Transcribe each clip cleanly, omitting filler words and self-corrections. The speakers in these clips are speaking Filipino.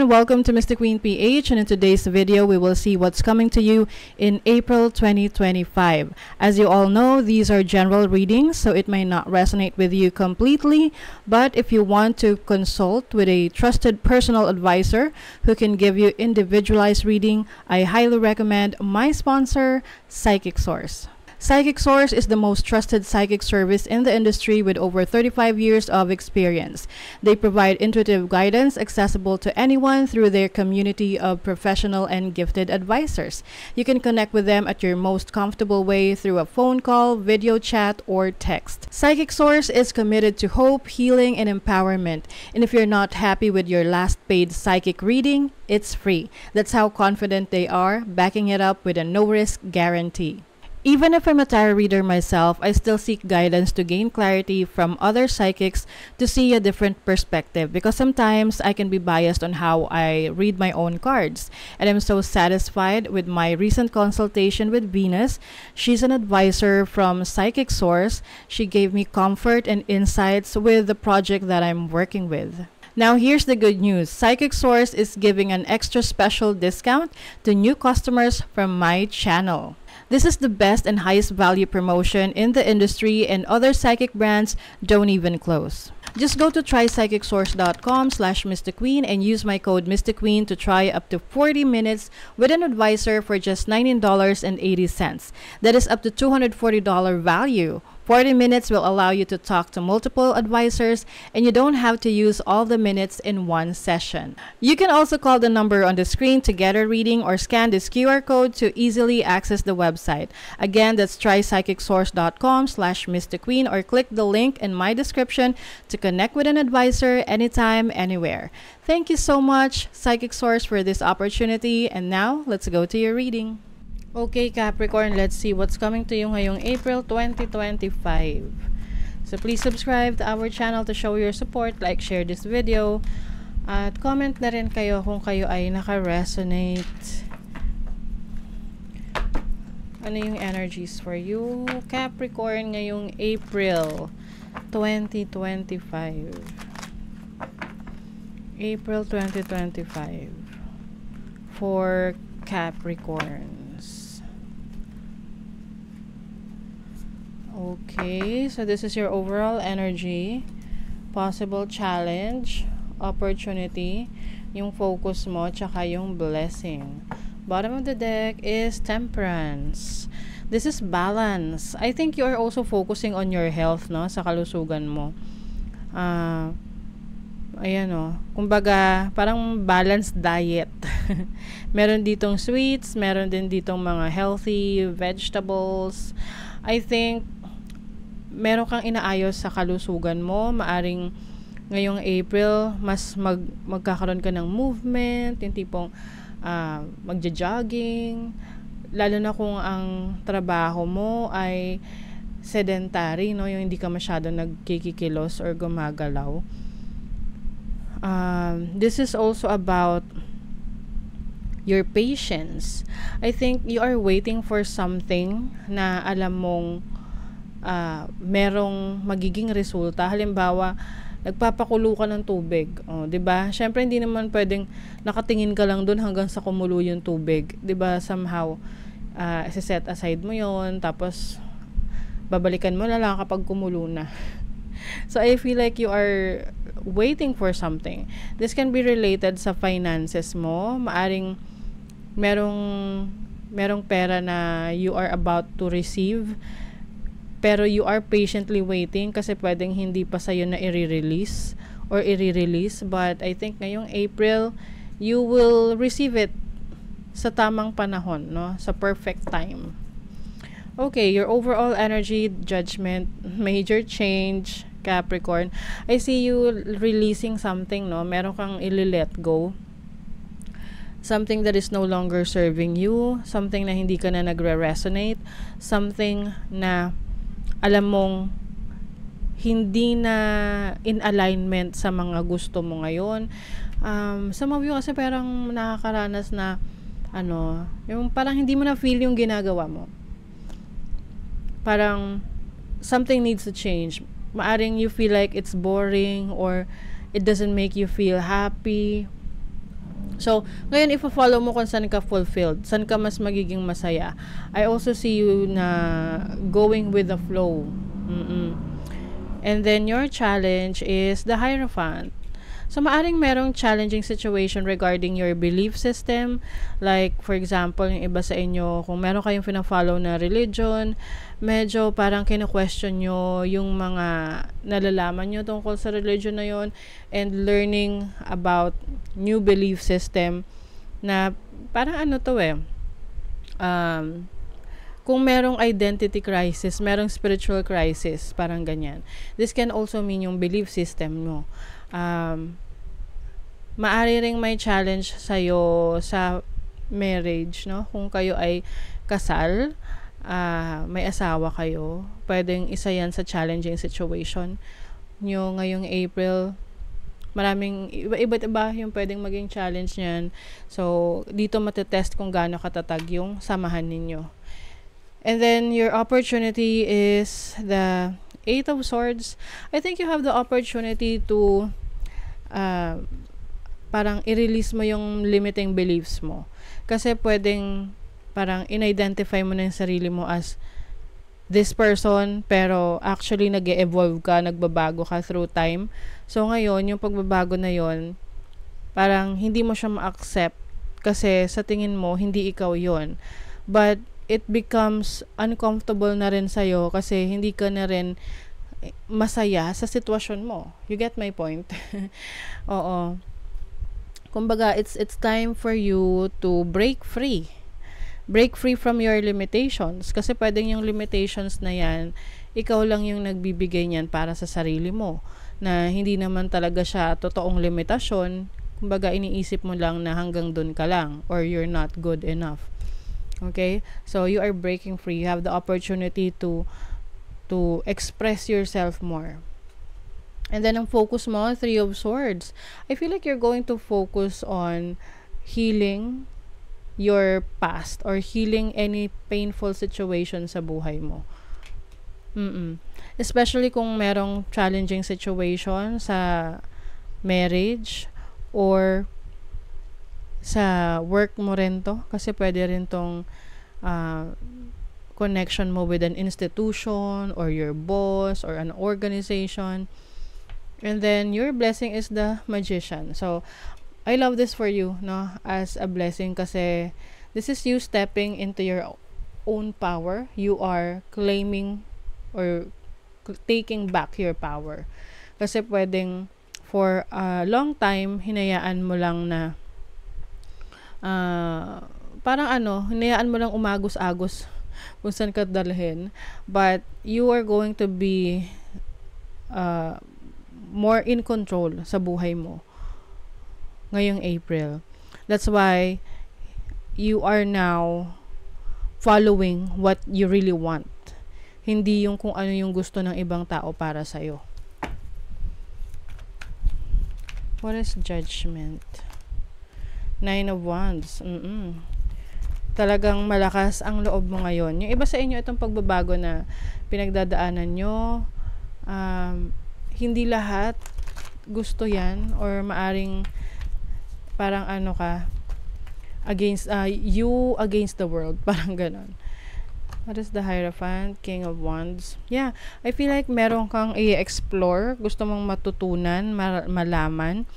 everyone, welcome to Mr. Queen PH, and in today's video we will see what's coming to you in April 2025. As you all know, these are general readings, so it may not resonate with you completely, but if you want to consult with a trusted personal advisor who can give you individualized reading, I highly recommend my sponsor, Psychic Source. Psychic Source is the most trusted psychic service in the industry with over 35 years of experience. They provide intuitive guidance accessible to anyone through their community of professional and gifted advisors. You can connect with them at your most comfortable way through a phone call, video chat, or text. Psychic Source is committed to hope, healing, and empowerment. And if you're not happy with your last paid psychic reading, it's free. That's how confident they are, backing it up with a no-risk guarantee. Even if I'm a tarot reader myself, I still seek guidance to gain clarity from other psychics to see a different perspective, because sometimes I can be biased on how I read my own cards. And I'm so satisfied with my recent consultation with Venus. She's an advisor from Psychic Source. She gave me comfort and insights with the project that I'm working with. Now here's the good news. Psychic Source is giving an extra special discount to new customers from my channel. This is the best and highest value promotion in the industry, and other psychic brands don't even close. Just go to trypsychicsource.com/MrQueen and use my code MrQueen to try up to 40 minutes with an advisor for just $19.80. That is up to $240 value. 40 minutes will allow you to talk to multiple advisors, and you don't have to use all the minutes in one session. You can also call the number on the screen to get a reading or scan this QR code to easily access the website. Again, that's trypsychicsource.com/MrQueen, or click the link in my description to connect with an advisor anytime, anywhere. Thank you so much, Psychic Source, for this opportunity. And now, let's go to your reading. Okay, Capricorn, let's see what's coming to you ngayong April 2025. So please subscribe to our channel to show your support, like, share this video, at comment na rin kayo kung kayo ay naka-resonate. Ano yung energies for you, Capricorn, ngayong April 2025? April 2025 for Capricorns. Okay, so this is your overall energy, possible challenge, opportunity, yung focus mo, tsaka yung blessing. Bottom of the deck is Temperance. This is balance. I think you are also focusing on your health, no, sa kalusugan mo. Ayan o, kumbaga parang balanced diet. Meron ditong sweets, meron din ditong mga healthy vegetables. I think meron kang inaayos sa kalusugan mo. Maaring ngayong April, mas magkakaroon ka ng movement, yung tipong magja-jogging, lalo na kung ang trabaho mo ay sedentary, no, yung hindi ka masyado nagkikikilos or gumagalaw. This is also about your patience. I think you are waiting for something na alam mong merong magiging resulta. Halimbawa, nagpapakulo ka ng tubig. O, 'di ba? Syempre hindi naman pwedeng nakatingin ka lang doon hanggang sa kumulo yung tubig, 'di ba? Somehow set aside mo 'yon, tapos babalikan mo na lang kapag kumulo na. So I feel like you are waiting for something. This can be related sa finances mo. Maaring merong pera na you are about to receive, pero you are patiently waiting kasi pwedeng hindi pa sa'yo na i-release, but I think ngayong April you will receive it sa tamang panahon, no, sa perfect time. Okay, your overall energy, Judgment, major change, Capricorn. I see you releasing something, no? Meron kang i-let go. Something that is no longer serving you, something na hindi ka na nagre-resonate, something na alam mong hindi na in alignment sa mga gusto mo ngayon. Some of you kasi parang nakakaranas na yung parang hindi mo na feel yung ginagawa mo. Parang something needs to change. Maaring you feel like it's boring or it doesn't make you feel happy. So, ngayon, if-follow mo kung saan ka fulfilled, saan ka mas magiging masaya. I also see you na going with the flow. And then, your challenge is the Hierophant. So, maaring merong challenging situation regarding your belief system. Like, for example, yung iba sa inyo, kung meron kayong pina-follow na religion, medyo parang kino-question nyo yung mga nalalaman nyo tungkol sa religion na yon, and learning about new belief system na parang ano to kung merong identity crisis, merong spiritual crisis, parang ganyan. This can also mean yung belief system mo. Maari ring may challenge sa'yo sa marriage, no? Kung kayo ay kasal, may asawa kayo, pwedeng isa yan sa challenging situation nyo ngayong April. Maraming iba yung pwedeng maging challenge niyan. So, dito matetest kung gaano katatag yung samahan ninyo. And then, your opportunity is the Eight of Swords. I think you have the opportunity to parang i-release mo yung limiting beliefs mo. Kasi pwedeng parang in-identify mo na yung sarili mo as this person, pero actually nag-evolve ka, nagbabago ka through time. So ngayon, yung pagbabago na yon, parang hindi mo siya ma-accept kasi sa tingin mo, hindi ikaw yon. But it becomes uncomfortable na rin sa'yo kasi hindi ka na rin masaya sa sitwasyon mo. You get my point? Oo. Kumbaga, it's time for you to break free. Break free from your limitations. Kasi pwedeng yung limitations na yan, ikaw lang yung nagbibigay niyan para sa sarili mo. Na hindi naman talaga siya totoong limitasyon. Kumbaga, iniisip mo lang na hanggang dun ka lang or you're not good enough. Okay? So, you are breaking free. You have the opportunity to express yourself more. And then, ang focus mo, Three of Swords. I feel like you're going to focus on healing your past or healing any painful situation sa buhay mo. Especially kung merong challenging situation sa marriage or sa work mo rin to, kasi pwede rin tong connection mo with an institution or your boss or an organization. And then your blessing is the Magician. So I love this for you, no, as a blessing, kasi this is you stepping into your own power. You are claiming or taking back your power. Kasi pwedeng for a long time hinayaan mo lang na parang hinayaan mo lang umagos-agos kung saan ka dalhin. But you are going to be more in control sa buhay mo ngayong April. That's why you are now following what you really want. Hindi yung kung ano yung gusto ng ibang tao para sa'yo. What is Judgment? Nine of Wands. Talagang malakas ang loob mo ngayon. Yung iba sa inyo, itong pagbabago na pinagdadaanan nyo, hindi lahat gusto yan, or maaring parang against you against the world, parang ganon. What is the Hierophant? King of Wands. Yeah, I feel like meron kang i-explore, gusto mong matutunan, malaman,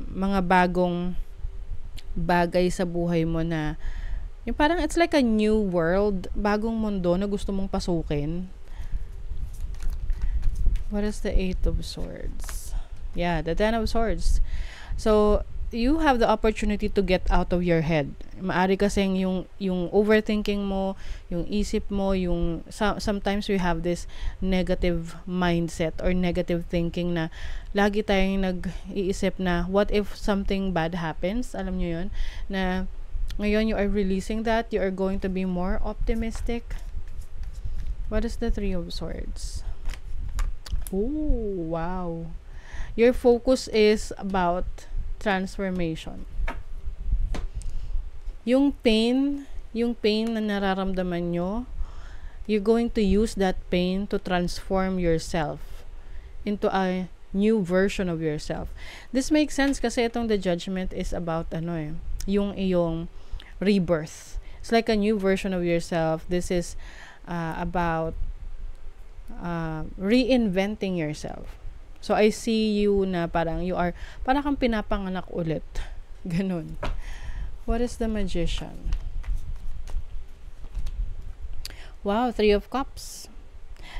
mga bagong bagay sa buhay mo na yung parang it's like a new world, bagong mundo na gusto mong pasukin. What is the Eight of Swords? Yeah, the Ten of Swords. So you have the opportunity to get out of your head. Maari kasing yung overthinking mo, yung isip mo, yung sometimes we have this negative mindset or negative thinking na lagi tayong nag-iisip na what if something bad happens. Alam nyo yun? Na ngayon you are releasing that. You are going to be more optimistic. What is the Three of Swords? Oh, wow. Your focus is about transformation. Yung pain na nararamdaman nyo, you're going to use that pain to transform yourself into a new version of yourself. This makes sense kasi itong the Judgment is about yung iyong rebirth. It's like a new version of yourself. This is about reinventing yourself. So I see you na parang parang kang pinapanganak ulit. Ganun. What is the Magician? Wow, 3 of Cups.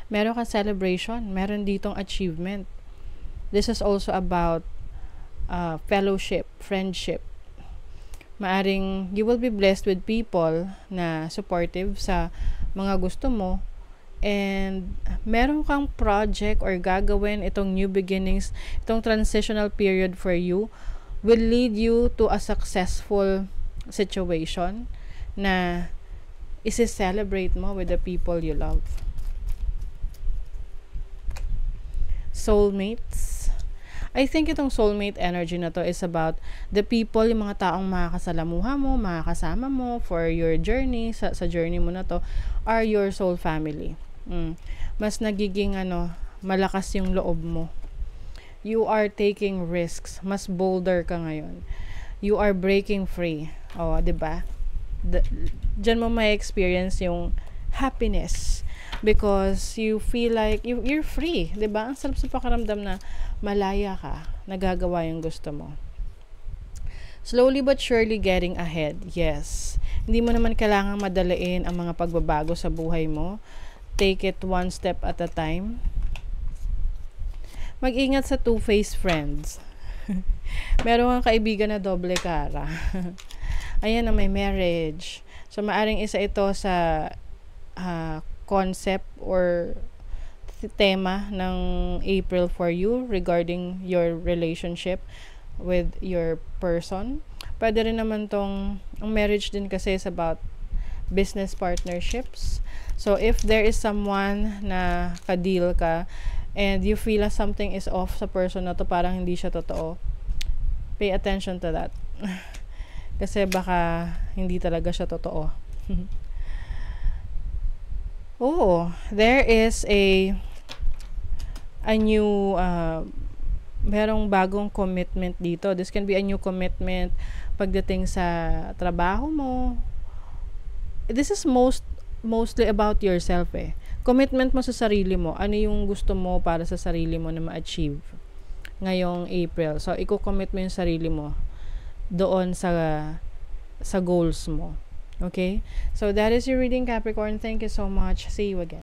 Meron kang celebration. Meron ditong achievement. This is also about fellowship, friendship. Maaring you will be blessed with people na supportive sa mga gusto mo. And meron kang project or gagawin, itong new beginnings, itong transitional period for you will lead you to a successful situation na isi-celebrate mo with the people you love. Soulmates. I think itong soulmate energy na to is about the people, yung mga taong makakasalamuha mo, makakasama mo for your journey, sa journey mo na to, are your soul family. Mas nagiging malakas yung loob mo. You are taking risks. Mas bolder ka ngayon. You are breaking free. Oh, 'di ba? Diyan mo may experience yung happiness because you feel like you're free, 'di ba? Ang sarap sa pakiramdam na malaya ka, nagagawa yung gusto mo. Slowly but surely getting ahead. Yes. Hindi mo naman kailangang madalain ang mga pagbabago sa buhay mo. Take it one step at a time. Mag-ingat sa two-faced friends. Meron kang kaibigan na doble cara. Ayan na, may marriage. So, maaring isa ito sa concept or tema ng April for you regarding your relationship with your person. Pwede rin naman ang marriage din kasi is about business partnerships. So, if there is someone na ka-deal ka and you feel like something is off sa person na to, parang hindi siya totoo, pay attention to that. Kasi baka hindi talaga siya totoo. Oh, there is a new merong bagong commitment dito. This can be a new commitment pagdating sa trabaho mo. This is mostly about yourself Commitment mo sa sarili mo. Ano yung gusto mo para sa sarili mo na ma-achieve ngayong April. So, i-commit mo yung sarili mo doon sa goals mo. Okay? So, that is your reading, Capricorn. Thank you so much. See you again.